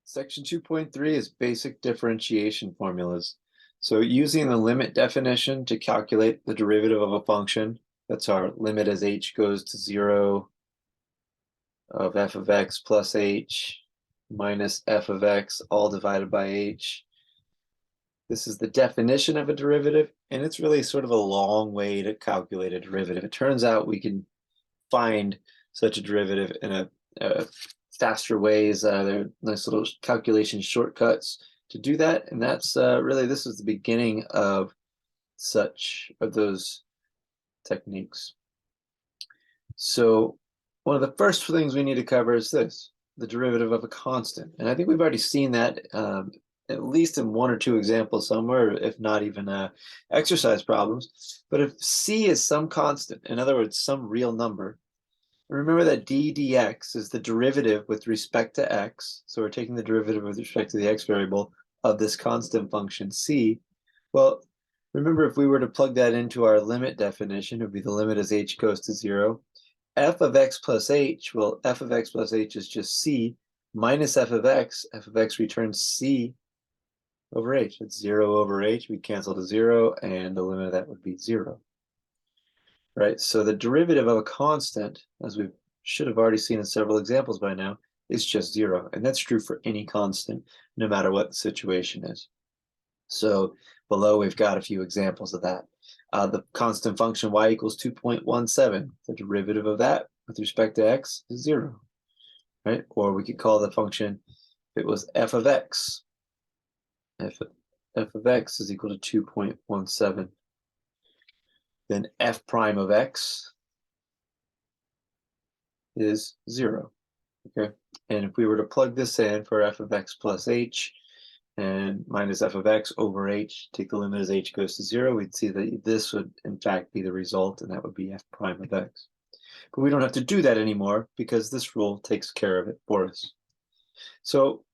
Section 2.3 is basic differentiation formulas. So using the limit definition to calculate the derivative of a function, that's our limit as h goes to 0 of f of x plus h minus f of x all divided by h. This is the definition of a derivative, and it's really sort of a long way to calculate a derivative. It turns out we can find such a derivative in a faster ways. There are nice little calculation shortcuts to do that, and that's really, this is the beginning of those techniques. So one of the first things we need to cover is this, the derivative of a constant. And I think we've already seen that at least in one or two examples somewhere, if not even exercise problems. But if c is some constant, in other words, some real number, remember that d dx is the derivative with respect to x. So we're taking the derivative with respect to the x variable of this constant function c. Well, remember, if we were to plug that into our limit definition, it would be the limit as h goes to 0. F of x plus h, well, f of x plus h is just c minus f of x returns c over h. It's 0 over h. We cancel to 0, and the limit of that would be 0. Right, so the derivative of a constant, as we should have already seen in several examples by now, is just 0. And that's true for any constant, no matter what the situation is. So below we've got a few examples of that. The constant function y equals 2.17. The derivative of that with respect to x is 0. Right? Or we could call the function, if it was f of x, f of x is equal to 2.17. Then f prime of x is 0. Okay, and if we were to plug this in for f of x plus h and minus f of x over h, take the limit as h goes to 0, we'd see that this would in fact be the result, and that would be f prime of x. But we don't have to do that anymore because this rule takes care of it for us. So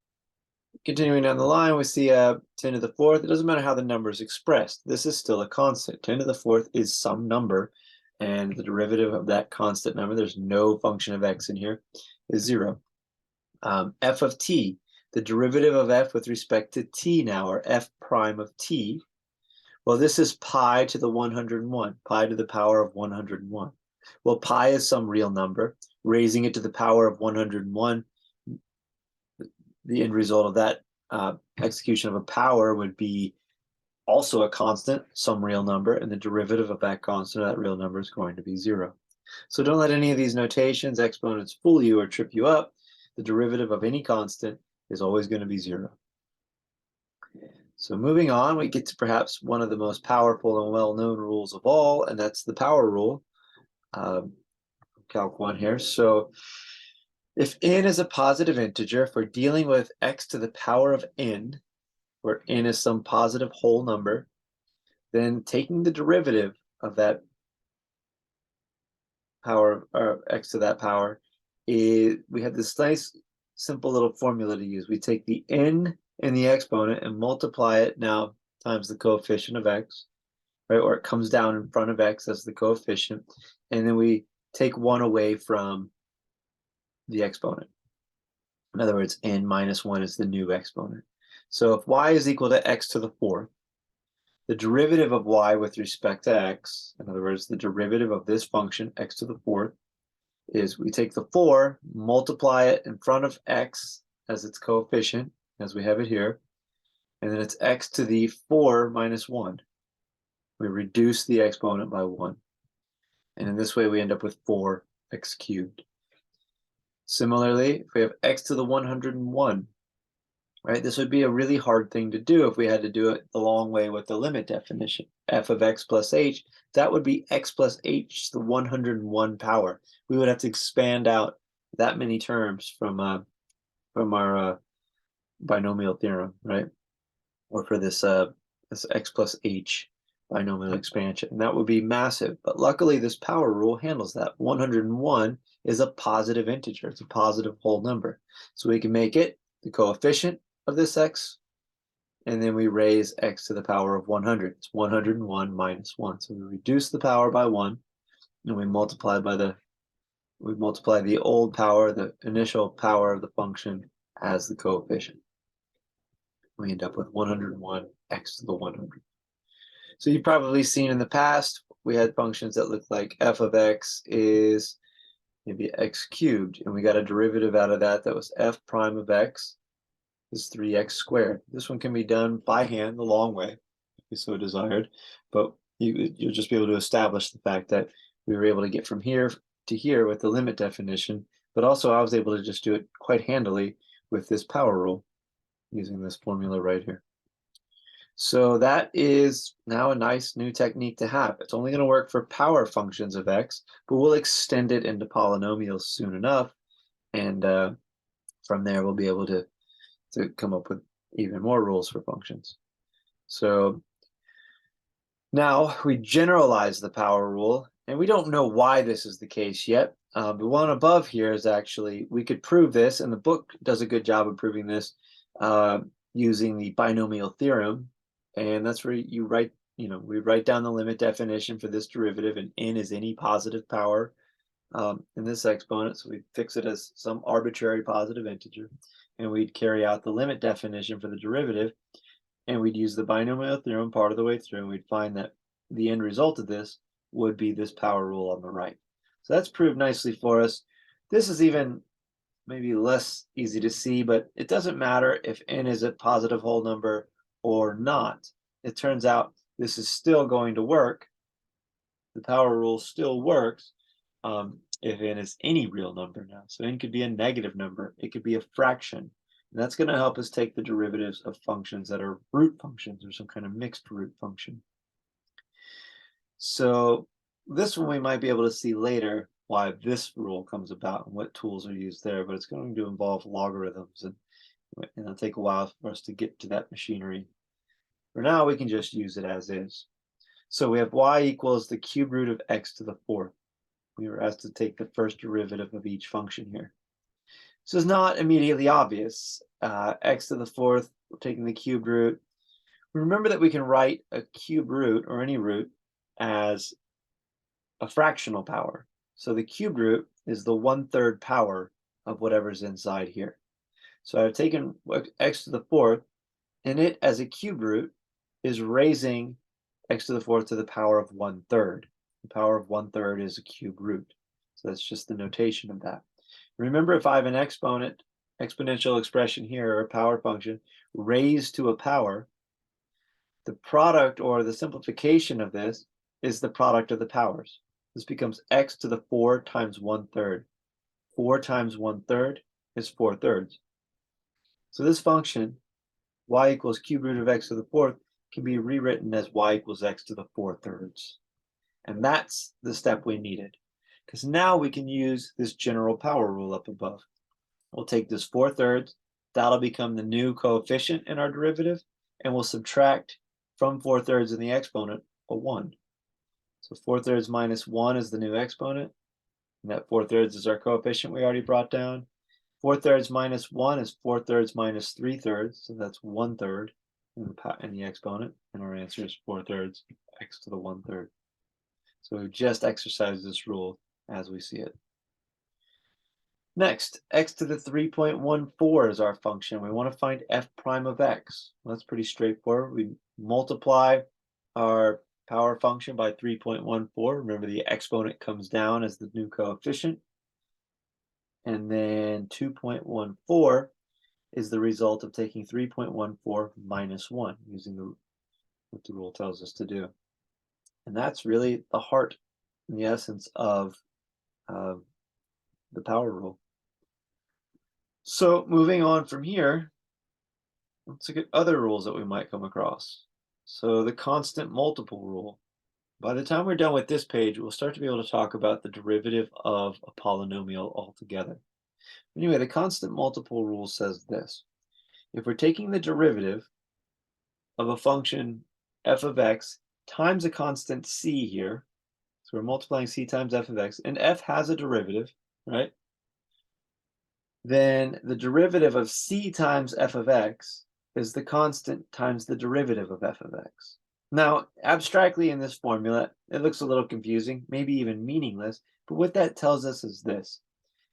continuing down the line, we see 10 to the fourth. It doesn't matter how the number is expressed. This is still a constant. 10 to the fourth is some number, and the derivative of that constant number, there's no function of x in here, is 0. F of t, the derivative of f with respect to t now, or f prime of t, well, this is pi to the 101, pi to the power of 101. Well, pi is some real number. Raising it to the power of 101, the end result of that execution of a power would be also a constant, some real number, and the derivative of that constant, that real number, is going to be 0. So don't let any of these notations, exponents, fool you or trip you up. The derivative of any constant is always going to be 0. So moving on, we get to perhaps one of the most powerful and well-known rules of all, and that's the power rule. Calc 1 here. So if n is a positive integer, if we're dealing with x to the power of n, where n is some positive whole number, then taking the derivative of that power, or x to that power, we have this nice simple little formula to use. We take the n in the exponent and multiply it now times the coefficient of x, right? Or it comes down in front of x as the coefficient, and then we take 1 away from the exponent. In other words, n minus 1 is the new exponent. So if y is equal to x to the fourth, the derivative of y with respect to x, in other words, the derivative of this function, x to the fourth, is we take the 4, multiply it in front of x as its coefficient, as we have it here, and then it's x to the 4 minus 1. We reduce the exponent by 1. And in this way, we end up with 4x cubed. Similarly, if we have x to the 101, right, this would be a really hard thing to do if we had to do it the long way with the limit definition. F of x plus h, that would be x plus h to the 101 power. We would have to expand out that many terms from our binomial theorem, right? Or for this x plus h binomial expansion. And that would be massive. But luckily, this power rule handles that. 101 is a positive integer. It's a positive whole number. So we can make it the coefficient of this x, and then we raise x to the power of 100. It's 101 minus 1. So we reduce the power by 1, and we multiply the old power, the initial power of the function, as the coefficient. We end up with 101 x to the 100. So you've probably seen in the past, we had functions that look like f of x is maybe x cubed, and we got a derivative out of that that was f prime of x is 3x squared. This one can be done by hand the long way, if you so desired, but you'll just be able to establish the fact that we were able to get from here to here with the limit definition, but also I was able to just do it quite handily with this power rule using this formula right here. So that is now a nice new technique to have. It's only going to work for power functions of x, but we'll extend it into polynomials soon enough, and from there we'll be able to come up with even more rules for functions. So now we generalize the power rule, and we don't know why this is the case yet. The one above here is actually, we could prove this, and the book does a good job of proving this using the binomial theorem. And that's where you write, we write down the limit definition for this derivative, and n is any positive power in this exponent. So we fix it as some arbitrary positive integer, and we'd carry out the limit definition for the derivative, and we'd use the binomial theorem part of the way through, and we'd find that the end result of this would be this power rule on the right. So that's proved nicely for us. This is even maybe less easy to see, but it doesn't matter if n is a positive whole number or not. It turns out this is still going to work. The power rule still works if n is any real number now. So n could be a negative number. It could be a fraction. And that's going to help us take the derivatives of functions that are root functions or some kind of mixed root function. So this one we might be able to see later why this rule comes about and what tools are used there, but it's going to involve logarithms, and it'll take a while for us to get to that machinery. For now, we can just use it as is. So we have y equals the cube root of x to the fourth. We were asked to take the first derivative of each function here. This is not immediately obvious. X to the fourth, we're taking the cube root. Remember that we can write a cube root, or any root, as a fractional power. So the cube root is the 1/3 power of whatever's inside here. So I've taken x to the fourth, and it as a cube root is raising x to the fourth to the power of 1/3. The power of 1/3 is a cube root. So that's just the notation of that. Remember, if I have an exponential expression here, or a power function, raised to a power, the product or the simplification of this is the product of the powers. This becomes x to the 4 times 1/3. 4 times 1/3 is 4/3. So this function, y equals cube root of x to the fourth, can be rewritten as y equals x to the 4/3. And that's the step we needed, because now we can use this general power rule up above. We'll take this 4/3, that'll become the new coefficient in our derivative, and we'll subtract from 4/3 in the exponent a 1. So 4/3 minus 1 is the new exponent, and that 4/3 is our coefficient we already brought down. 4/3 minus 1 is 4/3 minus 3/3, so that's 1/3 in the exponent, and our answer is 4/3 x to the 1/3. So we've just exercised this rule as we see it. Next, x to the 3.14 is our function. We want to find f prime of x. Well, that's pretty straightforward. We multiply our power function by 3.14. Remember, the exponent comes down as the new coefficient. And then 2.14 is the result of taking 3.14 minus 1, using what the rule tells us to do. And that's really the heart and the essence of the power rule. So moving on from here, let's look at other rules that we might come across. So the constant multiple rule. By the time we're done with this page, we'll start to be able to talk about the derivative of a polynomial altogether. Anyway, the constant multiple rule says this. If we're taking the derivative of a function f of x times a constant c here, so we're multiplying c times f of x, and f has a derivative, right? Then the derivative of c times f of x is the constant times the derivative of f of x. Now, abstractly in this formula, it looks a little confusing, maybe even meaningless, but what that tells us is this.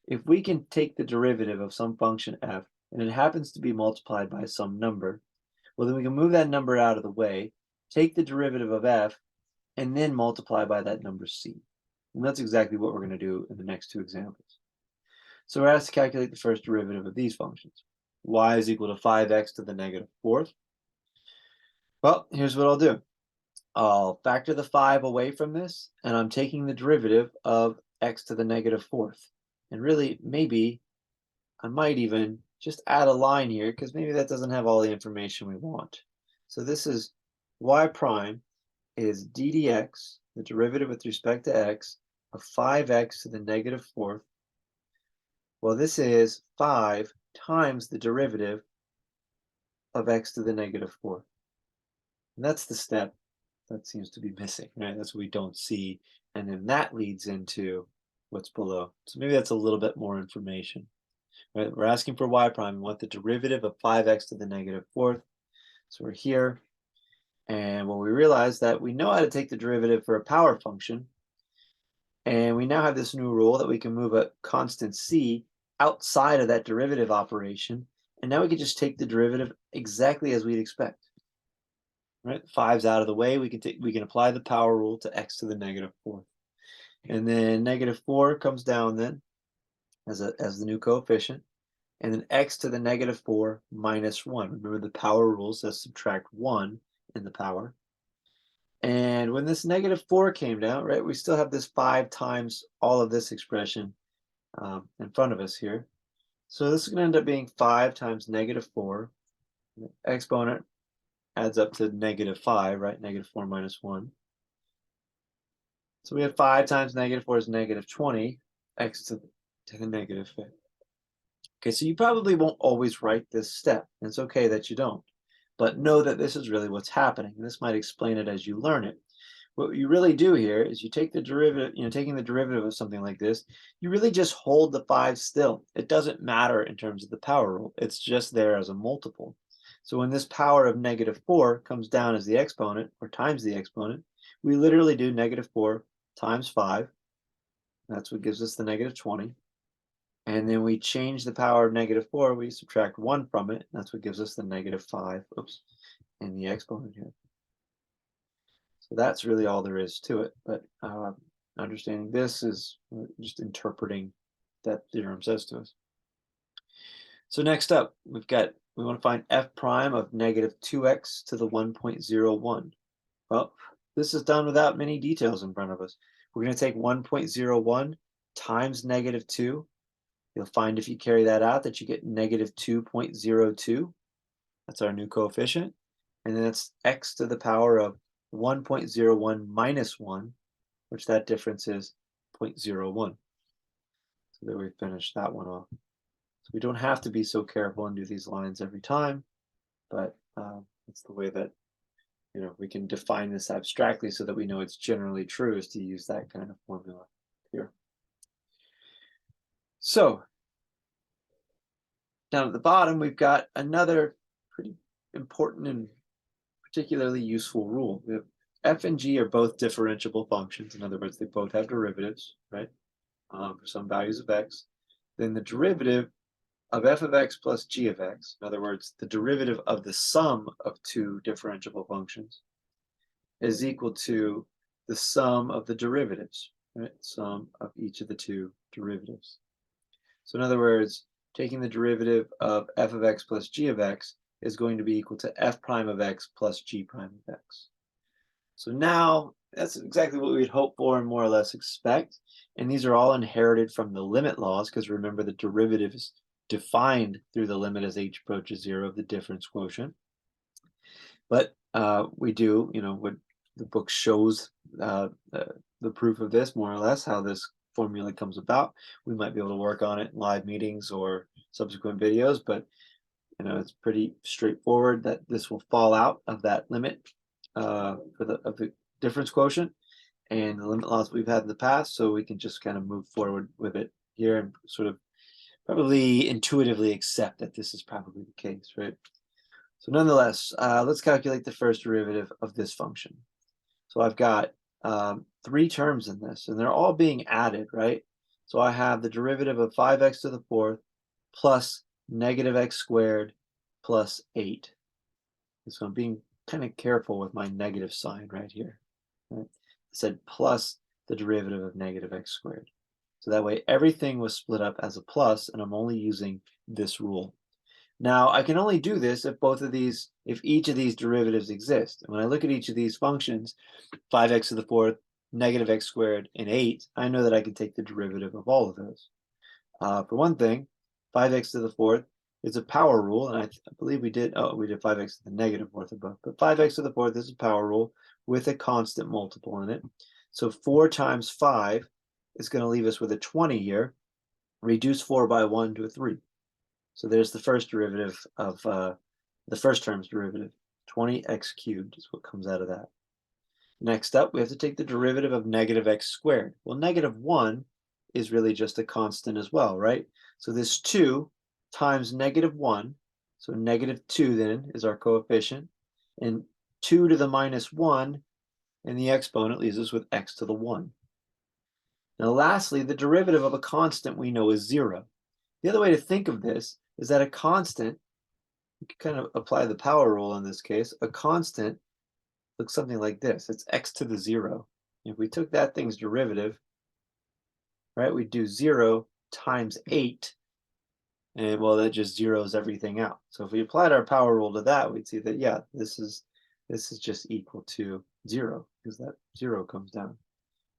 If we can take the derivative of some function f, and it happens to be multiplied by some number, Well, then we can move that number out of the way, take the derivative of f, and then multiply by that number c. And that's exactly what we're going to do in the next two examples. So we're asked to calculate the first derivative of these functions. Y is equal to 5x to the negative fourth. Well, here's what I'll do. I'll factor the 5 away from this, and I'm taking the derivative of x to the negative fourth. And really, maybe I might even just add a line here, because maybe that doesn't have all the information we want. So this is y prime is d dx, the derivative with respect to x, of 5x to the negative fourth. Well, this is 5 times the derivative of x to the negative fourth. And that's the step that seems to be missing, right? That's what we don't see. And then that leads into what's below. So maybe that's a little bit more information, right? We're asking for y prime. We want the derivative of 5x to the negative fourth. So we're here. And when we realize that we know how to take the derivative for a power function, and we now have this new rule that we can move a constant c outside of that derivative operation, and now we can just take the derivative exactly as we'd expect. Right, 5's out of the way. We can apply the power rule to x to the negative fourth, and then negative 4 comes down then as the new coefficient, and then x to the negative 4 minus 1. Remember the power rule says subtract 1 in the power. And when this negative 4 came down, right, we still have this 5 times all of this expression in front of us here. So this is going to end up being 5 times negative 4. The exponent adds up to negative 5, right? Negative 4 minus 1. So we have 5 times negative 4 is negative 20, x to the negative 5. Okay, so you probably won't always write this step. It's okay that you don't. But know that this is really what's happening. And this might explain it as you learn it. What you really do here is you take the derivative, taking the derivative of something like this, you really just hold the 5 still. It doesn't matter in terms of the power rule. It's just there as a multiple. So when this power of negative 4 comes down as the exponent, or times the exponent, we literally do negative 4 times 5. That's what gives us the negative 20. And then we change the power of negative 4, we subtract 1 from it, and that's what gives us the negative 5, in the exponent here. So that's really all there is to it. But understanding this is just interpreting that theorem says to us. So next up, we want to find f prime of negative 2x to the 1.01. Well, this is done without many details in front of us. We're going to take 1.01 times negative 2. You'll find if you carry that out that you get negative 2.02. That's our new coefficient. And then that's x to the power of 1.01 minus 1, which that difference is 0.01. So there we finished that one off. So we don't have to be so careful and do these lines every time, but it's the way that we can define this abstractly so that we know it's generally true, is to use that kind of formula here. So down at the bottom, we've got another pretty important and particularly useful rule. We have f and g are both differentiable functions. In other words, they both have derivatives, right, for some values of x. Then the derivative of f of x plus g of x, in other words, the derivative of the sum of two differentiable functions, is equal to the sum of the derivatives, right? Sum of each of the two derivatives. So in other words, taking the derivative of f of x plus g of x is going to be equal to f prime of x plus g prime of x. So now that's exactly what we'd hope for and more or less expect. And these are all inherited from the limit laws, because remember the derivative is defined through the limit as h approaches 0 of the difference quotient. But we do, what the book shows the proof of this, more or less, how this formula comes about. We might be able to work on it in live meetings or subsequent videos, but it's pretty straightforward that this will fall out of that limit of the difference quotient and the limit laws we've had in the past, so we can just kind of move forward with it here and sort of probably intuitively accept that this is probably the case, right? So nonetheless, let's calculate the first derivative of this function. So I've got 3 terms in this, and they're all being added, right? So I have the derivative of 5x to the 4th plus negative x squared plus 8. So I'm being kind of careful with my negative sign right here. Right? I said plus the derivative of negative x squared. So that way everything was split up as a plus, and I'm only using this rule. Now I can only do this if each of these derivatives exist. And when I look at each of these functions, 5x to the fourth, negative x squared, and 8, I know that I can take the derivative of all of those. For one thing, 5x to the fourth is a power rule, and I believe we did 5x to the negative fourth above, but 5x to the fourth is a power rule with a constant multiple in it. So 4 times 5 is going to leave us with a 20 here. Reduce 4 by 1 to a 3. So there's the first derivative of the first term's derivative. 20x cubed is what comes out of that. Next up, we have to take the derivative of negative x squared. Well, negative 1 is really just a constant as well, right? So this 2 times negative 1, so negative 2 then is our coefficient, and 2 to the minus 1 in the exponent leaves us with x to the 1. Now lastly, the derivative of a constant we know is 0. The other way to think of this is that a constant, you can kind of apply the power rule in this case, a constant looks something like this. It's x to the 0. If we took that thing's derivative, right, we'd do 0 times 8, and well, that just zeroes everything out. So if we applied our power rule to that, we'd see that, yeah, this is just equal to 0, because that 0 comes down.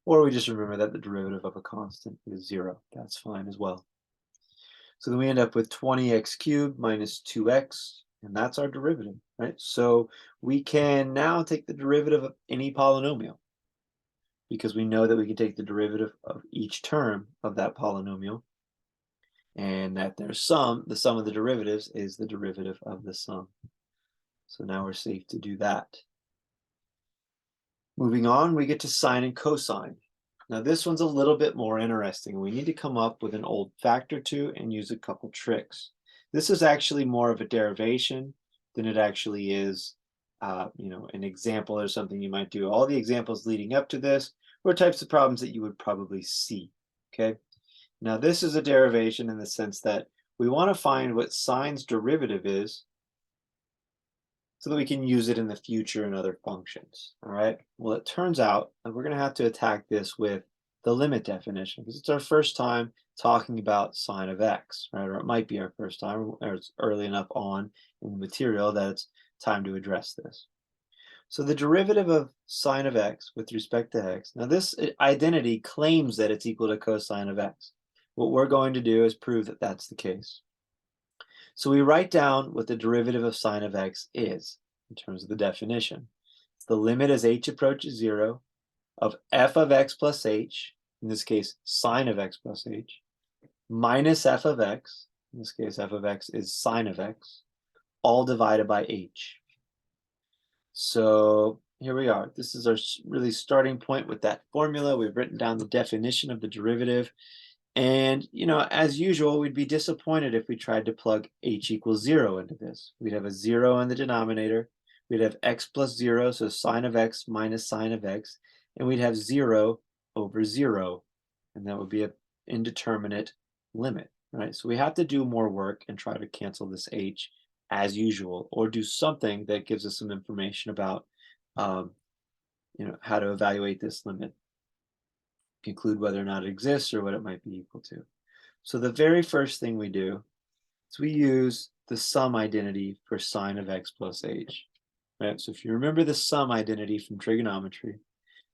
Or we just remember that the derivative of a constant is 0. That's fine as well. So then we end up with 20x cubed minus 2x, and that's our derivative, right? So we can now take the derivative of any polynomial, because we know that we can take the derivative of each term of that polynomial, and that the sum of the derivatives is the derivative of the sum. So now we're safe to do that. Moving on, we get to sine and cosine. Now this one's a little bit more interesting. We need to come up with an old fact or two and use a couple tricks. This is actually more of a derivation than it actually is an example or something you might do. All the examples leading up to this were types of problems that you would probably see, okay? Now this is a derivation in the sense that we want to find what sine's derivative is so that we can use it in the future in other functions, all right? Well, it turns out that we're going to have to attack this with the limit definition, because it's our first time talking about sine of x, right? Or it might be our first time, or it's early enough on in the material that it's time to address this. So the derivative of sine of x with respect to x, now this identity claims that it's equal to cosine of x. What we're going to do is prove that that's the case. So we write down what the derivative of sine of x is in terms of the definition. It's the limit as h approaches 0 of f of x plus h, in this case sine of x plus h, minus f of x, in this case f of x is sine of x, all divided by h. So here we are. This is our really starting point with that formula. We've written down the definition of the derivative. And, as usual, we'd be disappointed if we tried to plug h equals 0 into this. We'd have a 0 in the denominator. We'd have x plus 0, so sine of x minus sine of x. And we'd have 0 over 0. And that would be an indeterminate limit, right? So we have to do more work and try to cancel this h as usual, or do something that gives us some information about, how to evaluate this limit. Conclude whether or not it exists or what it might be equal to. So the very first thing we do is we use the sum identity for sine of x plus h. Right? So if you remember the sum identity from trigonometry,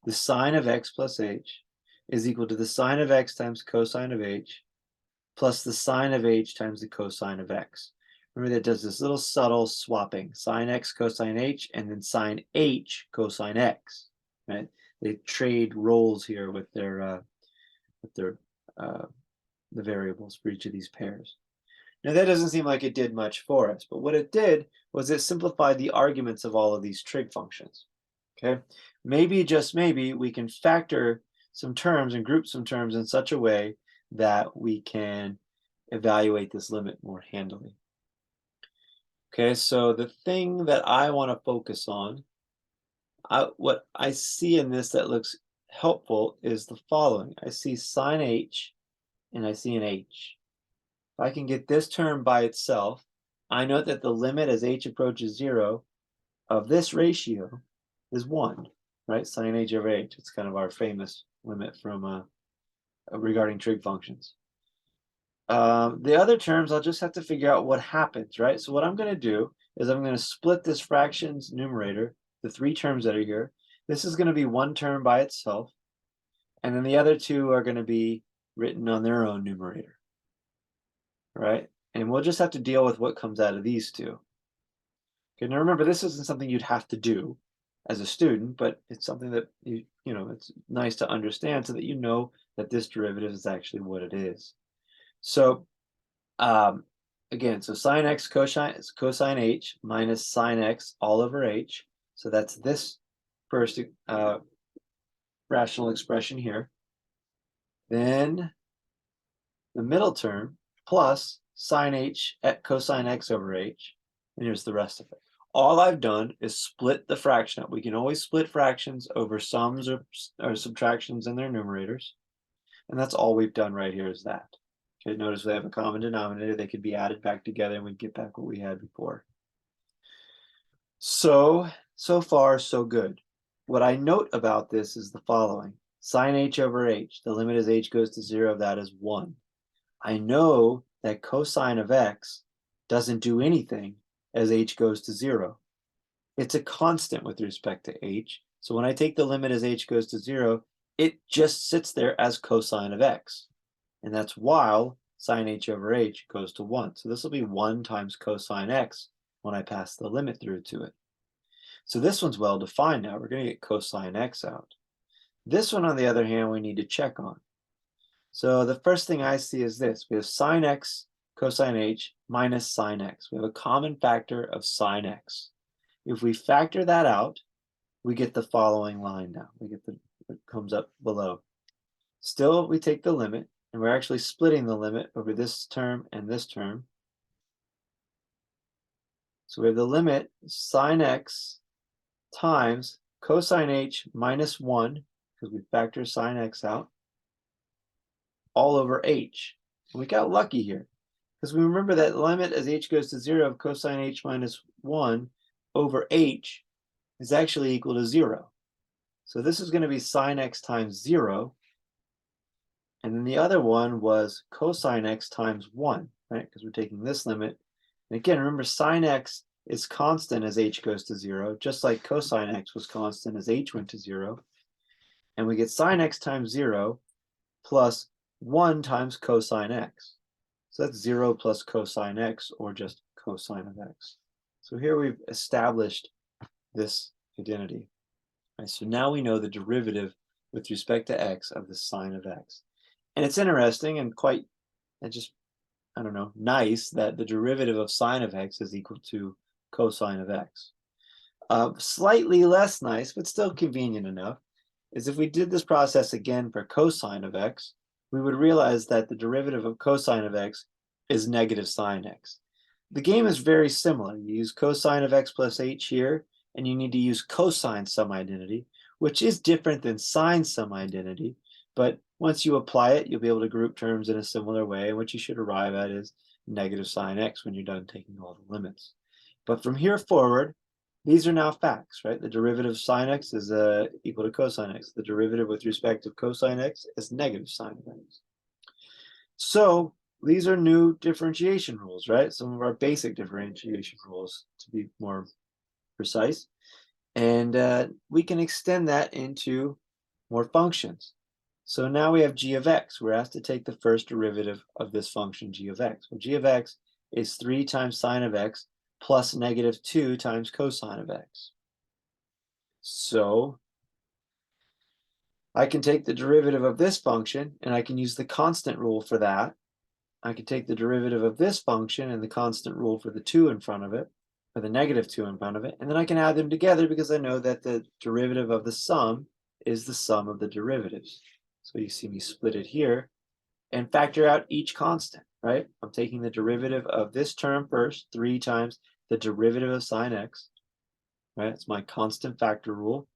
the sine of x plus h is equal to the sine of x times cosine of h plus the sine of h times the cosine of x. Remember that does this little subtle swapping, sine x cosine h, and then sine h cosine x, right? They trade roles here with the variables for each of these pairs. Now that doesn't seem like it did much for us, but what it did was it simplified the arguments of all of these trig functions. Okay, maybe, just maybe, we can factor some terms and group some terms in such a way that we can evaluate this limit more handily. Okay, so the thing that I want to focus on, what I see in this that looks helpful is the following. I see sine h and I see an h. If I can get this term by itself, I know that the limit as h approaches 0 of this ratio is 1, right? Sine h over h. It's kind of our famous limit from regarding trig functions. The other terms, I'll just have to figure out what happens, right? So what I'm going to do is I'm going to split this fractions numerator, the 3 terms that are here. This is going to be one term by itself, and then the other 2 are going to be written on their own numerator, right? And we'll just have to deal with what comes out of these 2. Okay, now remember, this isn't something you'd have to do as a student, but it's something that you know, it's nice to understand so that you know that this derivative is actually what it is. So again, so sine x cosine h minus sine x all over h. So that's this first rational expression here. Then the middle term plus sine h at cosine x over h. And here's the rest of it. All I've done is split the fraction up. We can always split fractions over sums or subtractions in their numerators. And that's all we've done right here is that. Okay, notice they have a common denominator. They could be added back together and we'd get back what we had before. So far, so good. What I note about this is the following. Sine h over h, the limit as h goes to 0 of that is 1. I know that cosine of x doesn't do anything as h goes to 0. It's a constant with respect to h. So when I take the limit as h goes to 0, it just sits there as cosine of x. And that's while sine h over h goes to 1. So this will be 1 times cosine x when I pass the limit through to it. So this one's well defined now. We're going to get cosine x out. This one, on the other hand, we need to check on. So the first thing I see is this. We have sine x cosine h minus sine x. We have a common factor of sine x. If we factor that out, we get the following line now. We get what comes up below. Still, we take the limit, and we're actually splitting the limit over this term and this term. So we have the limit sine x times cosine h minus 1, because we factor sine x out, all over h. And we got lucky here, because we remember that limit as h goes to 0 of cosine h minus 1 over h is actually equal to 0. So this is going to be sine x times 0. And then the other one was cosine x times 1, right? Because we're taking this limit. And again, remember, sine x is constant as h goes to 0, just like cosine x was constant as h went to 0. And we get sine x times 0 plus 1 times cosine x. So that's 0 plus cosine x, or just cosine of x. So here we've established this identity. Right, so now we know the derivative with respect to x of the sine of x. And it's interesting and quite, I don't know, nice that the derivative of sine of x is equal to cosine of x. Slightly less nice, but still convenient enough, is if we did this process again for cosine of x, we would realize that the derivative of cosine of x is negative sine x. The game is very similar. You use cosine of x plus h here, and you need to use cosine sum identity, which is different than sine sum identity, but once you apply it, you'll be able to group terms in a similar way, and what you should arrive at is negative sine x when you're done taking all the limits. But from here forward, these are now facts, right? The derivative of sine x is equal to cosine x. The derivative with respect of cosine x is negative sine x. So these are new differentiation rules, right? Some of our basic differentiation rules, to be more precise. And we can extend that into more functions. So now we have g of x. We're asked to take the first derivative of this function g of x. Well, g of x is 3 times sine of x plus negative 2 times cosine of x. So I can take the derivative of this function, and I can use the constant rule for that. I can take the derivative of this function and the constant rule for the 2 in front of it, or the negative 2 in front of it, and then I can add them together because I know that the derivative of the sum is the sum of the derivatives. So you see me split it here and factor out each constant, right? I'm taking the derivative of this term first, 3 times the derivative of sine x, right? It's my constant factor rule.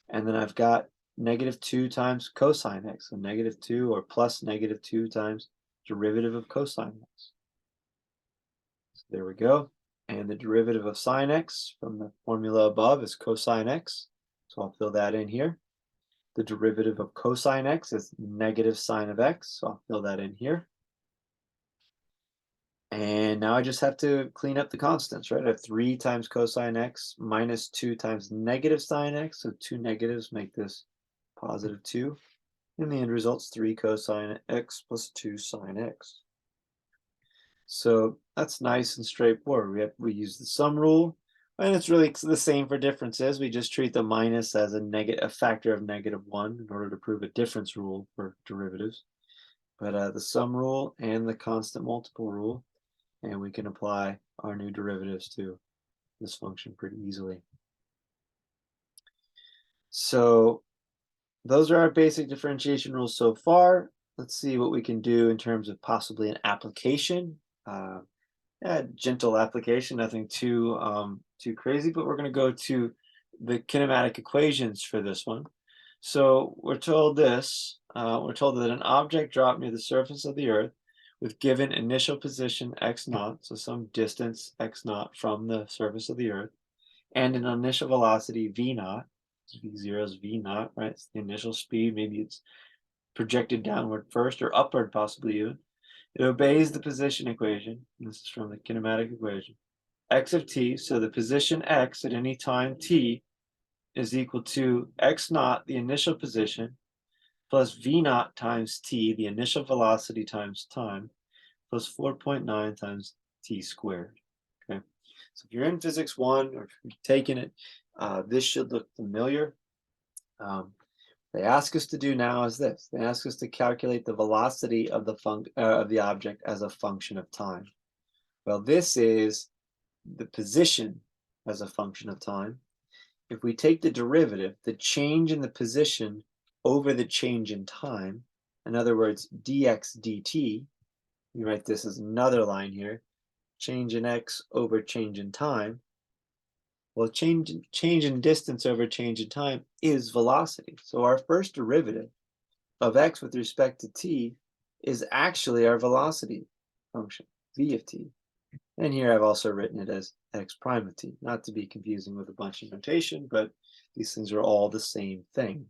And then I've got negative 2 times cosine x, so negative 2 or plus negative 2 times derivative of cosine x. So there we go. And And the derivative of sine x from the formula above is cosine x. So I'll fill that in here. The derivative of cosine x is negative sine of x. So I'll fill that in here. And now I just have to clean up the constants, right? I have 3 times cosine x minus 2 times negative sine x. So 2 negatives make this positive 2. And the end result's 3 cosine x plus 2 sine x. So that's nice and straightforward. We use the sum rule, and it's really the same for differences. We just treat the minus as a factor of -1 in order to prove a difference rule for derivatives. But the sum rule and the constant multiple rule, and we can apply our new derivatives to this function pretty easily. So those are our basic differentiation rules so far. Let's see what we can do in terms of possibly an application. Gentle application, nothing too crazy, but we're going to go to the kinematic equations for this one. So we're told this, we're told that an object dropped near the surface of the Earth with given initial position x naught, so some distance x naught from the surface of the Earth, and an initial velocity v naught. V0 is v naught, right? It's the initial speed. Maybe it's projected downward first or upward, possibly even. It obeys the position equation. This is from the kinematic equation. X of t, so the position x at any time t is equal to x naught, the initial position, plus v naught times t, the initial velocity times time, plus 4.9 times t squared. Okay, so if you're in physics 1 or if you're taking it, this should look familiar. They ask us to do now is this. They ask us to calculate the velocity of the object as a function of time. Well, this is the position as a function of time. If we take the derivative, the change in the position over the change in time, in other words, dx dt, we write this as another line here, change in x over change in time. Well, change in distance over change in time is velocity. So our first derivative of x with respect to t is actually our velocity function, v of t. And here I've also written it as x prime of t, not to be confusing with a bunch of notation, but these things are all the same thing.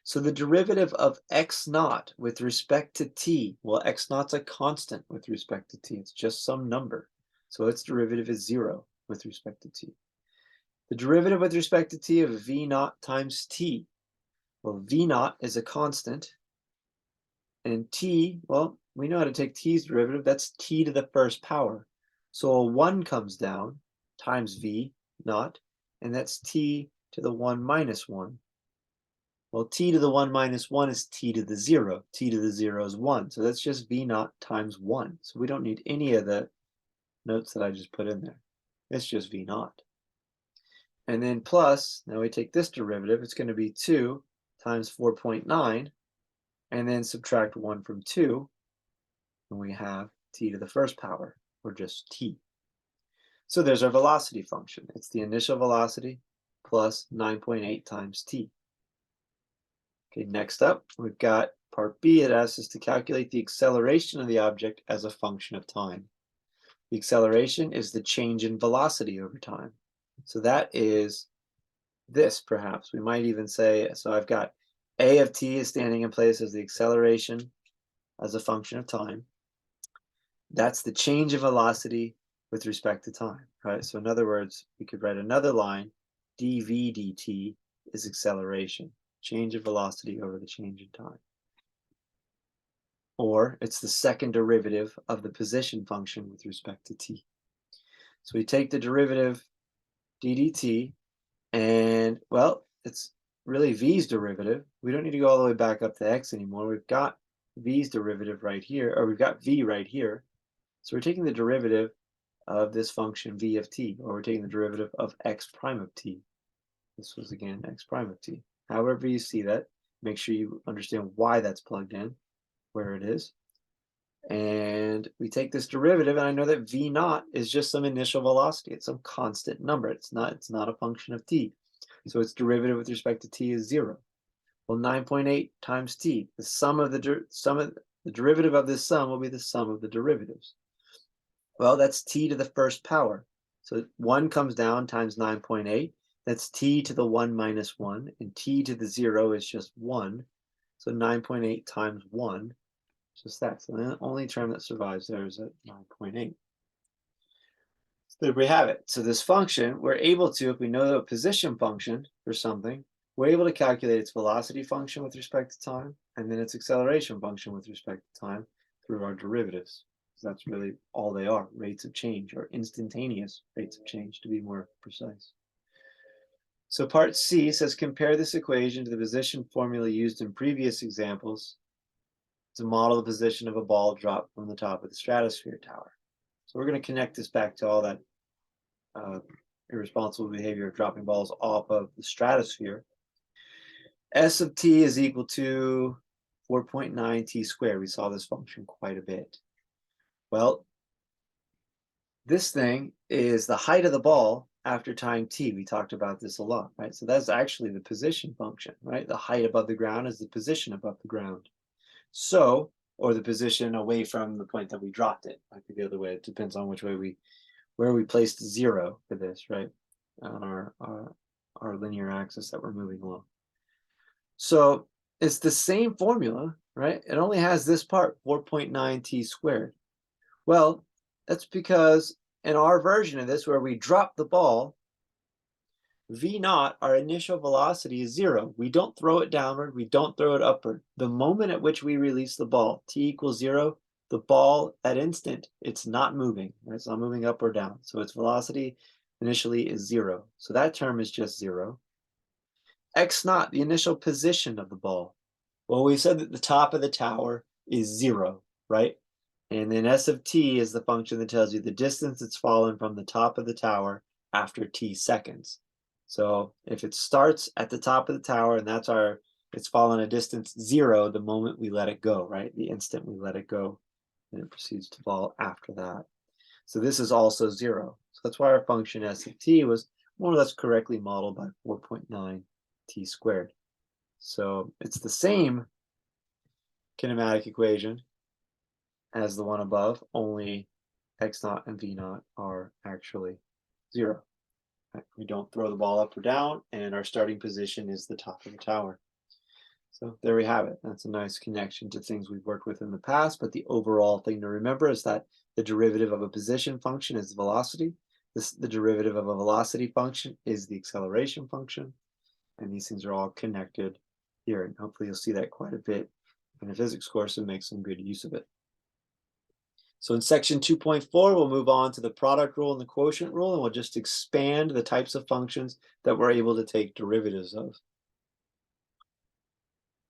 So the derivative of x naught with respect to t, well, x naught's a constant with respect to t. It's just some number. So its derivative is 0 with respect to t. The derivative with respect to t of v naught times t. Well, v naught is a constant. And t, well, we know how to take t's derivative. That's t to the first power. So a 1 comes down times v naught, and that's t to the 1 minus 1. Well, t to the 1 minus 1 is t to the 0. T to the 0 is 1. So that's just v naught times 1. So we don't need any of the notes that I just put in there. It's just v naught. And then plus, now we take this derivative, it's going to be 2 times 4.9, and then subtract 1 from 2, and we have t to the first power, or just t. So there's our velocity function. It's the initial velocity plus 9.8 times t. Okay, next up, we've got part B. It asks us to calculate the acceleration of the object as a function of time. The acceleration is the change in velocity over time. So that is this, perhaps. We might even say, so I've got a of t is standing in place as the acceleration as a function of time. That's the change in velocity with respect to time, right? So in other words, we could write another line, dv dt is acceleration, change of velocity over the change in time. Or it's the second derivative of the position function with respect to t. So we take the derivative ddt, and well, it's really v's derivative. We don't need to go all the way back up to x anymore. We've got v's derivative right here, or we've got v right here. So we're taking the derivative of this function v of t, or we're taking the derivative of x prime of t. This was again x prime of t. However you see that, make sure you understand why that's plugged in, where it is. And we take this derivative, and I know that v naught is just some initial velocity. It's some constant number. It's not a function of t. So its derivative with respect to t is 0. Well, 9.8 times t, the sum of the derivative of this sum will be the sum of the derivatives. Well, that's t to the first power. So 1 comes down times 9.8. That's t to the 1 minus 1, and t to the 0 is just 1. So 9.8 times 1, just that. So the only term that survives there is at 9.8. So there we have it. So this function, we're able to, if we know a position function for something, we're able to calculate its velocity function with respect to time, and then its acceleration function with respect to time through our derivatives. So that's really all they are, rates of change, or instantaneous rates of change, to be more precise. So part C says compare this equation to the position formula used in previous examples to model the position of a ball dropped from the top of the stratosphere tower. So we're going to connect this back to all that irresponsible behavior of dropping balls off of the stratosphere. S of t is equal to 4.9 t squared. We saw this function quite a bit. Well, this thing is the height of the ball after time t. We talked about this a lot, right? So that's actually the position function, right? The height above the ground is the position above the ground. So, or the position away from the point that we dropped it. Might be the other way. It depends on which way where we placed 0 for this, right? On our linear axis that we're moving along. So it's the same formula, right? It only has this part, 4.9 t squared. Well, that's because in our version of this, where we drop the ball, v naught, our initial velocity, is 0. We don't throw it downward. We don't throw it upward. The moment at which we release the ball, t equals 0, the ball, that instant, it's not moving. Right? It's not moving up or down. So its velocity initially is 0. So that term is just 0. X naught, the initial position of the ball. Well, we said that the top of the tower is 0, right? And then S of t is the function that tells you the distance it's fallen from the top of the tower after t seconds. So if it starts at the top of the tower and it's fallen a distance 0 the moment we let it go, right? The instant we let it go, and it proceeds to fall after that. So this is also 0. So that's why our function S of t was more or less correctly modeled by 4.9 t squared. So it's the same kinematic equation as the one above, only x naught and v naught are actually 0. Right? We don't throw the ball up or down, and our starting position is the top of the tower. So there we have it. That's a nice connection to things we've worked with in the past, but the overall thing to remember is that the derivative of a position function is the velocity. The derivative of a velocity function is the acceleration function, and these things are all connected here, and hopefully you'll see that quite a bit in a physics course and make some good use of it. So in section 2.4, we'll move on to the product rule and the quotient rule, and we'll just expand the types of functions that we're able to take derivatives of.